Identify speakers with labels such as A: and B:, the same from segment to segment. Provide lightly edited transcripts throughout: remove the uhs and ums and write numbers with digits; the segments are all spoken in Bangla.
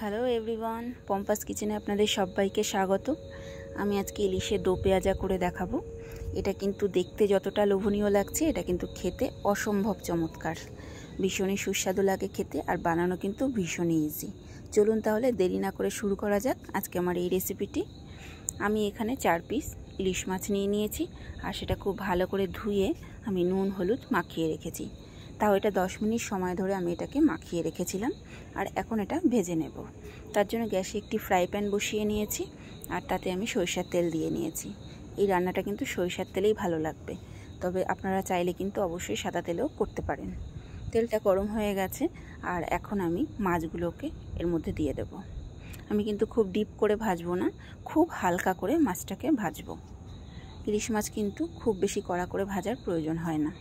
A: হ্যালো এভরিওয়ান, পম্পাস কিচেনে আপনাদের সবাইকে স্বাগত। আমি আজকে ইলিশের দো পেঁয়াজা করে দেখাবো। এটা কিন্তু দেখতে যতটা লোভনীয় লাগছে, এটা কিন্তু খেতে অসম্ভব চমৎকার। ভীষণই সুস্বাদু লাগে খেতে, আর বানানো কিন্তু ভীষণই ইজি। চলুন তাহলে দেরি না করে শুরু করা যাক আজকে আমার এই রেসিপিটি। আমি এখানে 4 পিস ইলিশ মাছ নিয়ে নিয়েছি, আর সেটা খুব ভালো করে ধুয়ে আমি নুন হলুদ মাখিয়ে রেখেছি। তাও এটা 10 মিনিট সময় ধরে আমি এটাকে মাখিয়ে রেখেছিলাম, আর এখন এটা ভেজে নেব। তার জন্য গ্যাসে একটি ফ্রাই প্যান বসিয়ে নিয়েছি, আর তাতে আমি সরিষার তেল দিয়ে নিয়েছি। এই রান্নাটা কিন্তু সরিষার তেলেই ভালো লাগবে, তবে আপনারা চাইলে কিন্তু অবশ্যই সাদা তেলেও করতে পারেন। তেলটা গরম হয়ে গেছে, আর এখন আমি মাছগুলোকে এর মধ্যে দিয়ে দেব। আমি কিন্তু খুব ডিপ করে ভাজবো না, খুব হালকা করে মাছটাকে ভাজবো। ইলিশ মাছ কিন্তু খুব বেশি কড়া করে ভাজার প্রয়োজন হয় না।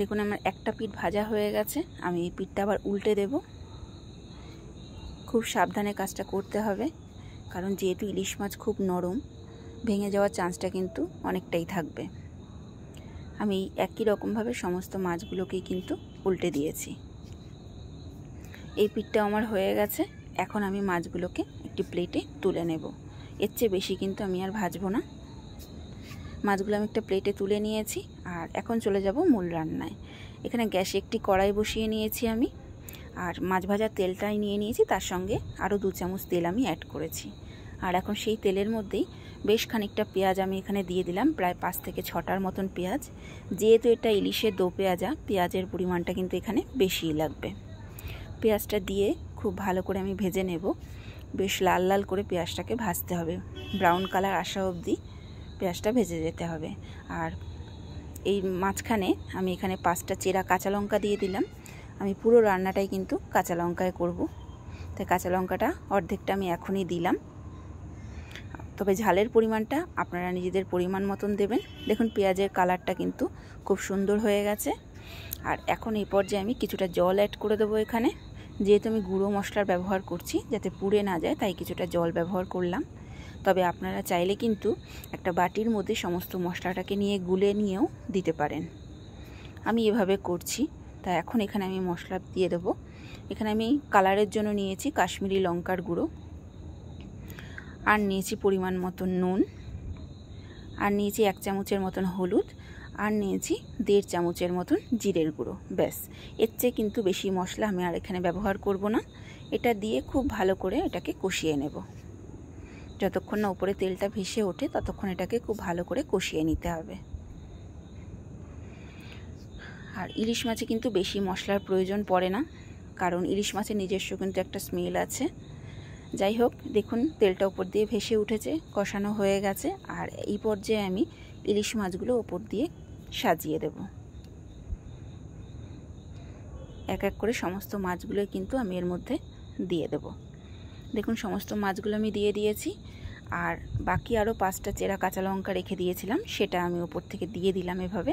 A: দেখুন আমার একটা পিঠ ভাজা হয়ে গেছে, আমি এই পিঠটা আবার উল্টে দেব। খুব সাবধানে কাজটা করতে হবে, কারণ যেহেতু ইলিশ মাছ খুব নরম, ভেঙে যাওয়ার চান্সটা কিন্তু অনেকটাই থাকবে। আমি একই রকমভাবে সমস্ত মাছগুলোকেই কিন্তু উল্টে দিয়েছি। এই পিঠটা আমার হয়ে গেছে, এখন আমি মাছগুলোকে একটি প্লেটে তুলে নেব। এর চেয়ে বেশি কিন্তু আমি আর ভাজবো না। মাছগুলো আমি একটা প্লেটে তুলে নিয়েছি, আর এখন চলে যাব মূল রান্নায়। এখানে গ্যাসে একটি কড়াই বসিয়ে নিয়েছি আমি, আর মাছ ভাজার তেলটাই নিয়ে নিয়েছি, তার সঙ্গে আরও 2 চামচ তেল আমি অ্যাড করেছি। আর এখন সেই তেলের মধ্যেই বেশ খানিকটা পেঁয়াজ আমি এখানে দিয়ে দিলাম, প্রায় 5 থেকে 6টার মতন পেঁয়াজ। যেহেতু এটা ইলিশের দো পেঁয়াজা, পেঁয়াজের পরিমাণটা কিন্তু এখানে বেশিই লাগবে। পেঁয়াজটা দিয়ে খুব ভালো করে আমি ভেজে নেব। বেশ লাল লাল করে পেঁয়াজটাকে ভাজতে হবে, ব্রাউন কালার আসা অবধি পেঁয়াজটা ভেজে যেতে হবে। আর এই মাঝখানে আমি এখানে 5টা চেরা কাঁচা লঙ্কা দিয়ে দিলাম। আমি পুরো রান্নাটাই কিন্তু কাঁচা লঙ্কায় করব, তাই কাঁচা লঙ্কাটা অর্ধেকটা আমি এখনই দিলাম। তবে ঝালের পরিমাণটা আপনারা নিজেদের পরিমাণ মতন দেবেন। দেখুন পেঁয়াজের কালারটা কিন্তু খুব সুন্দর হয়ে গেছে। আর এখন এই পর্যায়ে আমি কিছুটা জল অ্যাড করে দেবো এখানে। যেহেতু আমি গুঁড়ো মশলার ব্যবহার করছি, যাতে পুড়ে না যায়, তাই কিছুটা জল ব্যবহার করলাম। তবে আপনারা চাইলে কিন্তু একটা বাটির মধ্যে সমস্ত মশলাটাকে নিয়ে গুলে নিয়েও দিতে পারেন। আমি এভাবে করছি। তা এখন এখানে আমি মশলা দিয়ে দেবো। এখানে আমি কালারের জন্য নিয়েছি কাশ্মীরি লঙ্কার গুঁড়ো, আর নিয়েছি পরিমাণ মতন নুন, আর নিয়েছি 1 চামচের মতন হলুদ, আর নিয়েছি 1.5 চামচের মতন জিরের গুঁড়ো। ব্যাস, এর চেয়ে কিন্তু বেশি মশলা আমি আর এখানে ব্যবহার করব না। এটা দিয়ে খুব ভালো করে এটাকে কষিয়ে নেব। যতক্ষণ না উপরে তেলটা ভেসে ওঠে ততক্ষণ এটাকে খুব ভালো করে কষিয়ে নিতে হবে। আর ইলিশ মাছে কিন্তু বেশি মশলার প্রয়োজন পড়ে না, কারণ ইলিশ মাছের নিজস্ব কিন্তু একটা স্মেল আছে। যাই হোক, দেখুন তেলটা উপর দিয়ে ভেসে উঠেছে, কষানো হয়ে গেছে। আর এই পর্যায়ে আমি ইলিশ মাছগুলো উপর দিয়ে সাজিয়ে দেব। এক এক করে সমস্ত মাছগুলো কিন্তু আমি এর মধ্যে দিয়ে দেব। দেখুন সমস্ত মাছগুলো আমি দিয়ে দিয়েছি, আর বাকি আরও 5টা চেরা কাঁচা লঙ্কা রেখে দিয়েছিলাম, সেটা আমি উপর থেকে দিয়ে দিলাম এভাবে।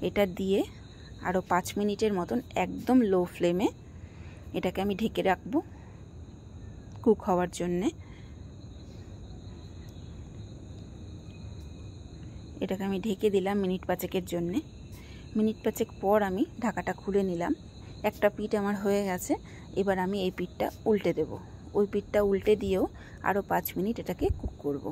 A: এটা দিয়ে আরও 5 মিনিটের মতন একদম লো ফ্লেমে এটাকে আমি ঢেকে রাখবো কুক হওয়ার জন্যে। এটাকে আমি ঢেকে দিলাম মিনিট 5-এর জন্যে। মিনিট 5 পর আমি ঢাকাটা খুলে নিলাম। একটা পিঠ আমার হয়ে গেছে, এবার আমি এই পিঠটা উল্টে দেব। ওই পিঠটা উল্টে দিয়েও আরও 5 মিনিট এটাকে কুক করব।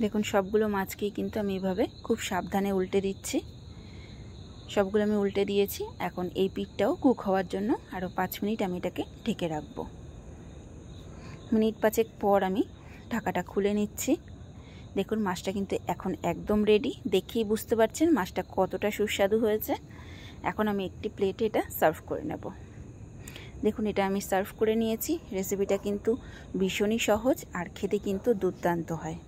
A: দেখুন সবগুলো মাছকেই কিন্তু আমি এভাবে খুব সাবধানে উল্টে দিচ্ছি। সবগুলো আমি উল্টে দিয়েছি। এখন এই পিঠটাও কুক হওয়ার জন্য আরও 5 মিনিট আমি এটাকে ঢেকে রাখবো। মিনিট 5 পর আমি ঢাকাটা খুলে নিচ্ছি। দেখুন মাছটা কিন্তু এখন একদম রেডি, দেখেই বুঝতে পারছেন মাছটা কতটা সুস্বাদু হয়েছে। এখন আমি একটি প্লেটে এটা সার্ভ করে নেব। দেখুন এটা আমি সার্ভ করে নিয়েছি। রেসিপিটা কিন্তু ভীষণই সহজ, আর খেতে কিন্তু দুর্দান্ত হয়।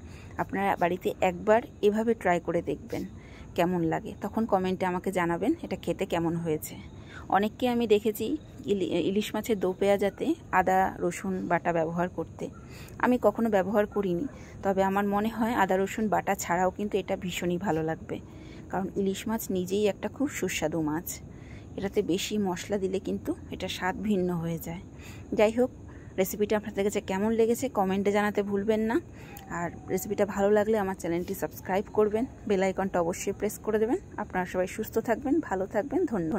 A: আপনারা বাড়িতে একবার এভাবে ট্রাই করে দেখবেন কেমন লাগে, তখন কমেন্টে আমাকে জানাবেন এটা খেতে কেমন হয়েছে। অনেককে আমি দেখেছি ইলিশ মাছের দো পেঁয়াজাতে আদা রসুন বাটা ব্যবহার করতে। আমি কখনো ব্যবহার করিনি, তবে আমার মনে হয় আদা রসুন বাটা ছাড়াও কিন্তু এটা ভীষণই ভালো লাগবে, কারণ ইলিশ মাছ নিজেই একটা খুব সুস্বাদু মাছ। এটাতে বেশি মশলা দিলে কিন্তু এটা স্বাদ ভিন্ন হয়ে যায়। যাই হোক, রেসিপিটা আপনাদের কাছে কেমন লেগেছে কমেন্টে জানাতে ভুলবেন না। আর রেসিপিটা ভালো লাগলে আমার চ্যানেলটি সাবস্ক্রাইব করবেন, বেল আইকনটা অবশ্যই প্রেস করে দেবেন। আপনারা সবাই সুস্থ থাকবেন, ভালো থাকবেন, ধন্যবাদ।